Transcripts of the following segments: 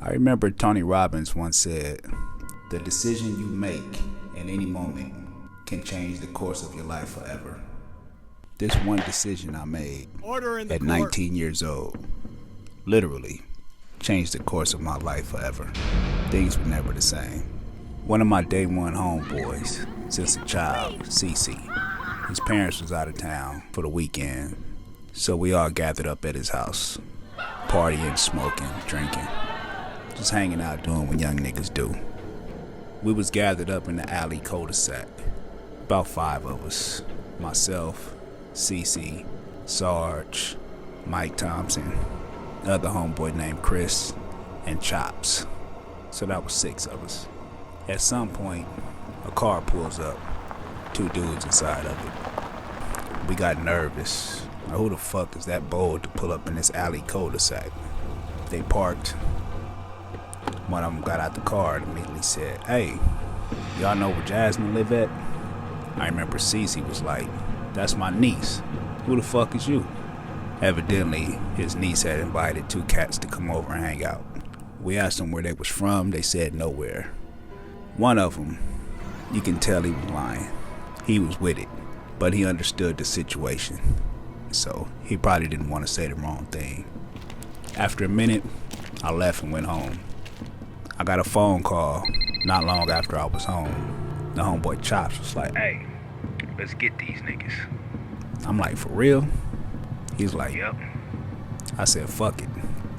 I remember Tony Robbins once said, "The decision you make in any moment can change the course of your life forever." This one decision I made at 19 years old literally changed the course of my life forever. Things were never the same. One of my day one homeboys, since a child, CC, his parents was out of town for the weekend, so we all gathered up at his house, partying, smoking, drinking, just hanging out doing what young niggas do. We was gathered up in the alley cul-de-sac, about 5 of us, myself, CC, Sarge, Mike Thompson, another homeboy named Chris, and Chops. So that was 6 of us. At some point, a car pulls up, 2 dudes inside of it. We got nervous. Now, who the fuck is that bold to pull up in this alley cul-de-sac? They parked. One of them got out the car and immediately said, "Hey, y'all know where Jasmine live at?" I remember Cece was like, "That's my niece. Who the fuck is you?" Evidently, his niece had invited 2 cats to come over and hang out. We asked them where they was from. They said nowhere. One of them, you can tell he was lying. He was with it, but he understood the situation, so he probably didn't want to say the wrong thing. After a minute, I left and went home. I got a phone call not long after I was home. The homeboy Chops was like, "Hey, let's get these niggas." I'm like, "For real?" He's like, "Yep." I said, "Fuck it.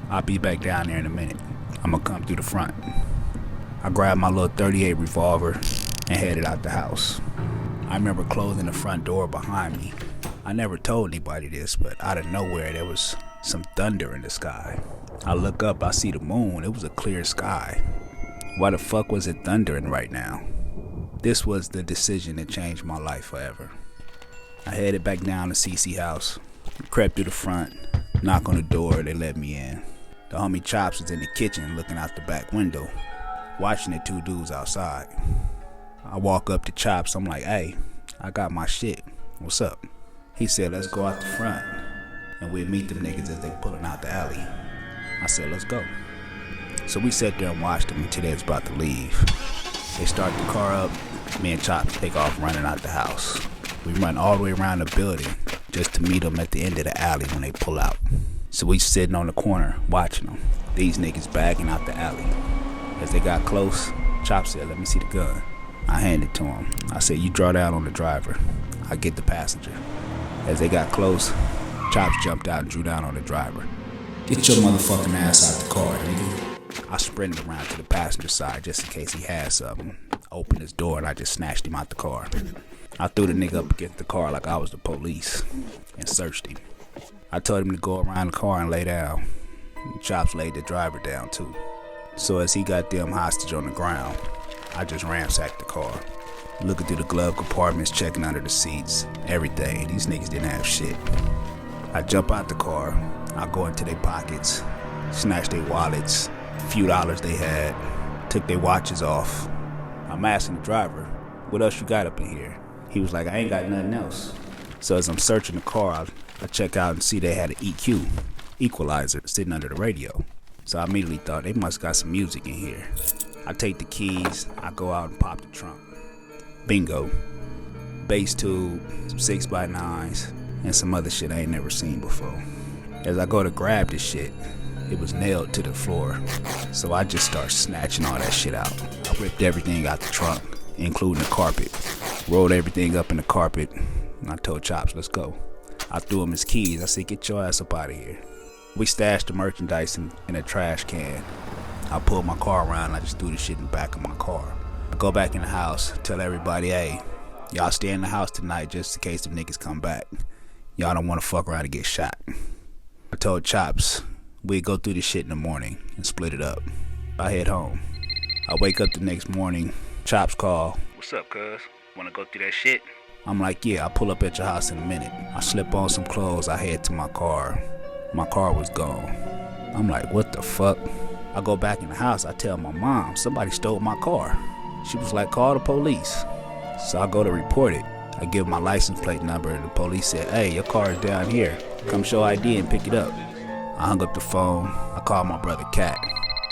I'll be back down there in a minute. I'm gonna come through the front." I grabbed my little 38 revolver and headed out the house. I remember closing the front door behind me. I never told anybody this, but out of nowhere there was some thunder in the sky. I look up, I see the moon. It was a clear sky. Why the fuck was it thundering right now? This was the decision that changed my life forever. I headed back down to CC house, crept through the front, knocked on the door, they let me in. The homie Chops was in the kitchen looking out the back window, watching the 2 dudes outside. I walk up to Chops, I'm like, "Hey, I got my shit. What's up?" He said, "Let's go out the front and we'll meet them niggas as they pulling out the alley." I said, "Let's go." So we sat there and watched them until they was about to leave. They start the car up, me and Chops take off running out the house. We run all the way around the building just to meet them at the end of the alley when they pull out. So we sitting on the corner watching them. These niggas bagging out the alley. As they got close, Chops said, "Let me see the gun." I handed it to him. I said, "You draw down on the driver. I get the passenger." As they got close, Chops jumped out and drew down on the driver. "Get your motherfucking ass out the car, nigga." I sprinted around to the passenger side just in case he had something. Opened his door and I just snatched him out the car. I threw the nigga up against the car like I was the police and searched him. I told him to go around the car and lay down. Chops laid the driver down too. So as he got them hostage on the ground, I just ransacked the car. Looking through the glove compartments, checking under the seats, everything. These niggas didn't have shit. I jump out the car, I go into their pockets, snatch their wallets, few dollars they had, took their watches off. I'm asking the driver, "What else you got up in here?" He was like, "I ain't got nothing else." So as I'm searching the car, I check out and see they had an EQ, equalizer, sitting under the radio. So I immediately thought they must got some music in here. I take the keys, I go out and pop the trunk. Bingo. Bass tube, some 6x9s, and some other shit I ain't never seen before. As I go to grab this shit, it was nailed to the floor. So I just start snatching all that shit out. I ripped everything out the trunk, including the carpet. Rolled everything up in the carpet, and I told Chops, "Let's go." I threw him his keys. I said, "Get your ass up out of here." We stashed the merchandise in a trash can. I pulled my car around, I just threw the shit in the back of my car. I go back in the house, tell everybody, "Hey, y'all stay in the house tonight just in case the niggas come back. Y'all don't want to fuck around and get shot." I told Chops we'd go through this shit in the morning and split it up. I head home. I wake up the next morning, Chops call. "What's up, cuz? Wanna go through that shit?" I'm like, "Yeah, I'll pull up at your house in a minute." I slip on some clothes, I head to my car. My car was gone. I'm like, "What the fuck?" I go back in the house, I tell my mom, "Somebody stole my car." She was like, "Call the police." So I go to report it. I give my license plate number and the police said, "Hey, your car is down here. Come show ID and pick it up." I hung up the phone. I called my brother Cat.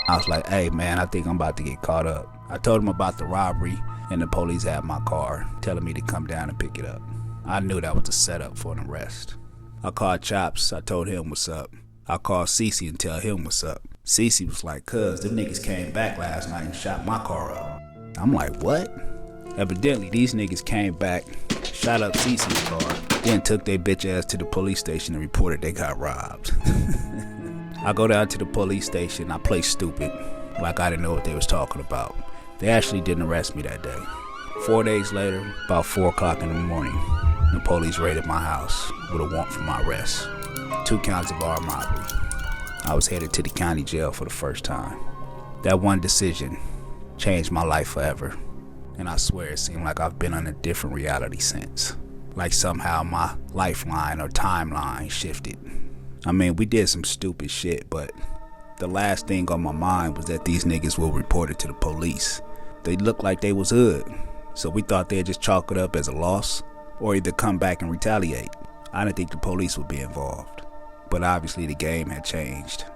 I was like, hey man, I think I'm about to get caught up. I told him about the robbery and the police had my car, telling me to come down and pick it up. I knew that was a setup for an arrest. I called Chops, I told him what's up. I called Cece and tell him what's up. Cece was like, cuz, them niggas came back last night and shot my car up. I'm like, what? Evidently, these niggas came back, shot up Cece's car, then took their bitch ass to the police station and reported they got robbed. I go down to the police station, I play stupid, like I didn't know what they was talking about. They actually didn't arrest me that day. 4 days later, about 4 o'clock in the morning, the police raided my house with a warrant for my arrest. 2 counts of armed robbery. I was headed to the county jail for the first time. That one decision changed my life forever. And I swear it seemed like I've been on a different reality since. Like somehow my lifeline or timeline shifted. I mean, we did some stupid shit, but the last thing on my mind was that these niggas will report it to the police. They looked like they was hood, so we thought they'd just chalk it up as a loss or either come back and retaliate. I didn't think the police would be involved, but obviously the game had changed.